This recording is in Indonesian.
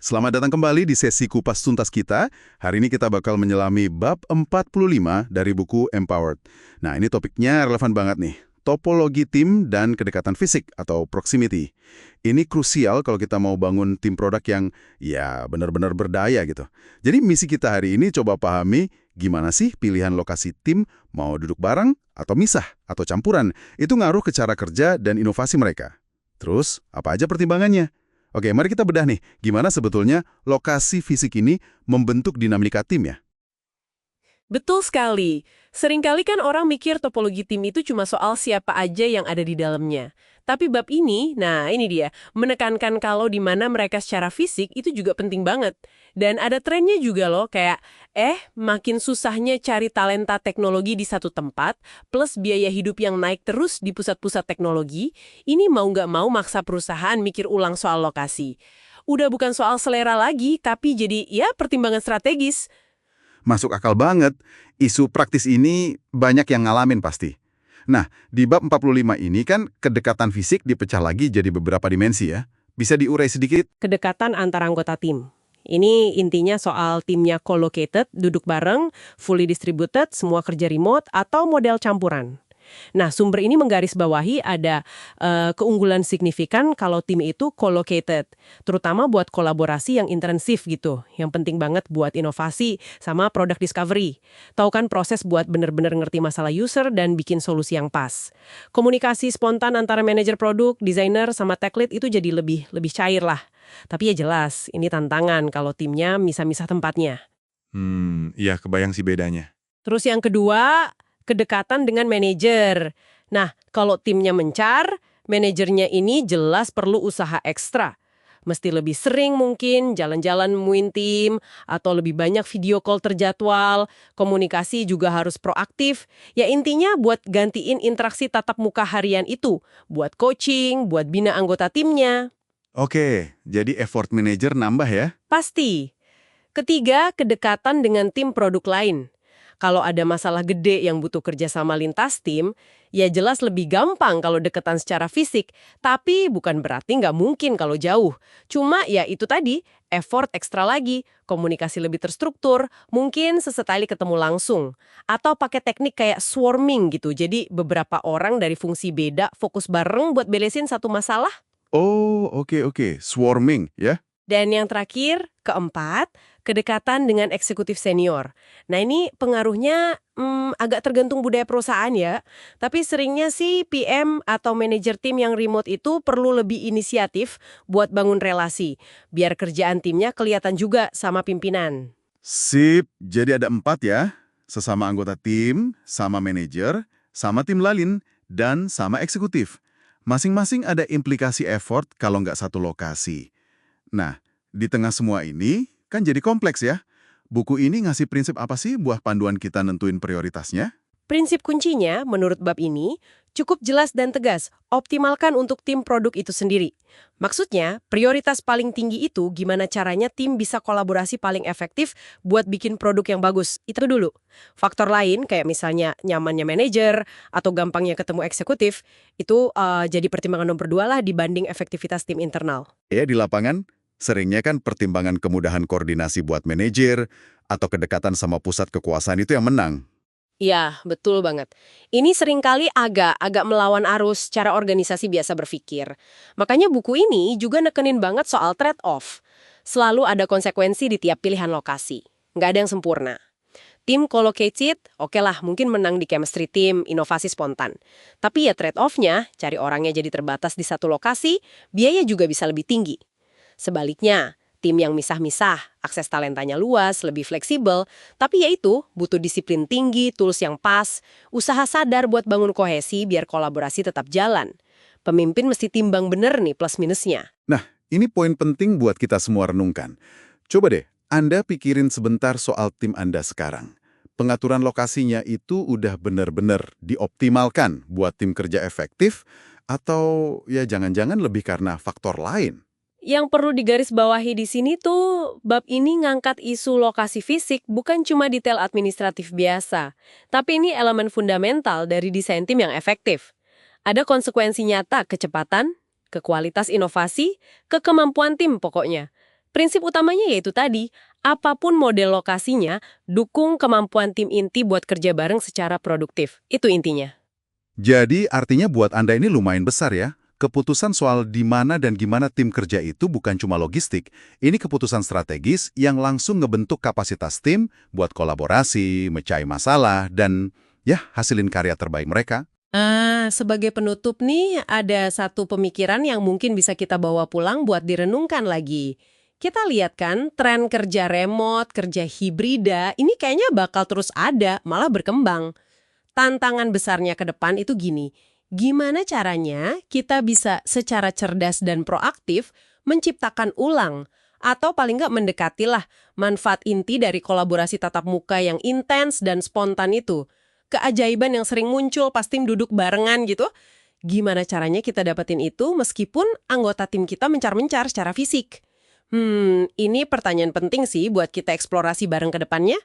Selamat datang kembali di sesi Kupas Tuntas kita. Hari ini kita bakal menyelami bab 45 dari buku Empowered. Nah, ini topiknya relevan banget nih. Topologi tim dan kedekatan fisik atau proximity. Ini krusial kalau kita mau bangun tim produk yang ya benar-benar berdaya gitu. Jadi misi kita hari ini coba pahami gimana sih pilihan lokasi tim, mau duduk bareng atau misah atau campuran. Itu ngaruh ke cara kerja dan inovasi mereka. Terus, apa aja pertimbangannya? Oke, mari kita bedah nih, gimana sebetulnya lokasi fisik ini membentuk dinamika tim ya? Betul sekali. Seringkali kan orang mikir topologi tim itu cuma soal siapa aja yang ada di dalamnya. Tapi bab ini, nah ini dia, menekankan kalau di mana mereka secara fisik itu juga penting banget. Dan ada trennya juga loh, kayak, makin susahnya cari talenta teknologi di satu tempat, plus biaya hidup yang naik terus di pusat-pusat teknologi, ini mau nggak mau maksa perusahaan mikir ulang soal lokasi. Udah bukan soal selera lagi, tapi jadi ya pertimbangan strategis. Masuk akal banget, isu praktis ini banyak yang ngalamin pasti. Nah, di bab 45 ini kan kedekatan fisik dipecah lagi jadi beberapa dimensi ya. Bisa diurai sedikit? Kedekatan antara anggota tim. Ini intinya soal timnya co-located, duduk bareng, fully distributed, semua kerja remote, atau model campuran. Nah, sumber ini menggarisbawahi ada keunggulan signifikan kalau tim itu co-located, terutama buat kolaborasi yang intensif gitu, yang penting banget buat inovasi sama product discovery. Tahu kan proses buat bener-bener ngerti masalah user dan bikin solusi yang pas. Komunikasi spontan antara manajer produk, desainer, sama tech lead itu jadi lebih cair lah. Tapi ya jelas, ini tantangan kalau timnya misah-misah tempatnya. Iya kebayang sih bedanya. Terus yang kedua, kedekatan dengan manajer. Nah, kalau timnya mencar, manajernya ini jelas perlu usaha ekstra. Mesti lebih sering mungkin jalan-jalan nemuin tim, atau lebih banyak video call terjadwal, komunikasi juga harus proaktif. Ya intinya buat gantiin interaksi tatap muka harian itu, buat coaching, buat bina anggota timnya. Oke, jadi effort manager nambah ya? Pasti. Ketiga, kedekatan dengan tim produk lain. Kalau ada masalah gede yang butuh kerjasama lintas tim, ya jelas lebih gampang kalau deketan secara fisik. Tapi bukan berarti nggak mungkin kalau jauh. Cuma ya itu tadi, effort ekstra lagi, komunikasi lebih terstruktur, mungkin sesekali ketemu langsung. Atau pakai teknik kayak swarming gitu, jadi beberapa orang dari fungsi beda fokus bareng buat beresin satu masalah. Oh, oke. Swarming ya? Dan yang terakhir, keempat, kedekatan dengan eksekutif senior. Nah ini pengaruhnya agak tergantung budaya perusahaan ya. Tapi seringnya sih PM atau manajer tim yang remote itu perlu lebih inisiatif buat bangun relasi. Biar kerjaan timnya kelihatan juga sama pimpinan. Sip, jadi ada 4 ya. Sesama anggota tim, sama manajer, sama tim lain, dan sama eksekutif. Masing-masing ada implikasi effort kalau nggak satu lokasi. Nah, di tengah semua ini, kan jadi kompleks ya. Buku ini ngasih prinsip apa sih buat panduan kita nentuin prioritasnya? Prinsip kuncinya, menurut bab ini, cukup jelas dan tegas, optimalkan untuk tim produk itu sendiri. Maksudnya, prioritas paling tinggi itu gimana caranya tim bisa kolaborasi paling efektif buat bikin produk yang bagus. Itu dulu. Faktor lain, kayak misalnya nyamannya manajer atau gampangnya ketemu eksekutif, itu jadi pertimbangan nomor 2 lah dibanding efektivitas tim internal. Ya, di lapangan, seringnya kan pertimbangan kemudahan koordinasi buat manajer atau kedekatan sama pusat kekuasaan itu yang menang. Iya, betul banget. Ini seringkali agak melawan arus cara organisasi biasa berpikir. Makanya buku ini juga nekenin banget soal trade-off. Selalu ada konsekuensi di tiap pilihan lokasi. Nggak ada yang sempurna. Tim co-located, oke lah mungkin menang di chemistry tim, inovasi spontan. Tapi ya trade-off-nya, cari orangnya jadi terbatas di satu lokasi, biaya juga bisa lebih tinggi. Sebaliknya, tim yang misah-misah, akses talentanya luas, lebih fleksibel, tapi yaitu butuh disiplin tinggi, tools yang pas, usaha sadar buat bangun kohesi biar kolaborasi tetap jalan. Pemimpin mesti timbang bener nih plus minusnya. Nah, ini poin penting buat kita semua renungkan. Coba deh, Anda pikirin sebentar soal tim Anda sekarang. Pengaturan lokasinya itu udah benar-benar dioptimalkan buat tim kerja efektif, atau ya jangan-jangan lebih karena faktor lain? Yang perlu digarisbawahi di sini tuh, bab ini ngangkat isu lokasi fisik bukan cuma detail administratif biasa, tapi ini elemen fundamental dari desain tim yang efektif. Ada konsekuensi nyata kecepatan, ke kualitas inovasi, ke kemampuan tim pokoknya. Prinsip utamanya yaitu tadi, apapun model lokasinya, dukung kemampuan tim inti buat kerja bareng secara produktif. Itu intinya. Jadi artinya buat Anda ini lumayan besar ya. Keputusan soal di mana dan gimana tim kerja itu bukan cuma logistik. Ini keputusan strategis yang langsung ngebentuk kapasitas tim buat kolaborasi, mecahi masalah, dan ya hasilin karya terbaik mereka. Sebagai penutup nih, ada satu pemikiran yang mungkin bisa kita bawa pulang buat direnungkan lagi. Kita lihat kan, tren kerja remote, kerja hibrida, ini kayaknya bakal terus ada, malah berkembang. Tantangan besarnya ke depan itu gini, gimana caranya kita bisa secara cerdas dan proaktif menciptakan ulang, atau paling nggak mendekatilah manfaat inti dari kolaborasi tatap muka yang intens dan spontan itu. Keajaiban yang sering muncul pas tim duduk barengan gitu. Gimana caranya kita dapetin itu meskipun anggota tim kita mencar-mencar secara fisik? Ini pertanyaan penting sih buat kita eksplorasi bareng ke depannya.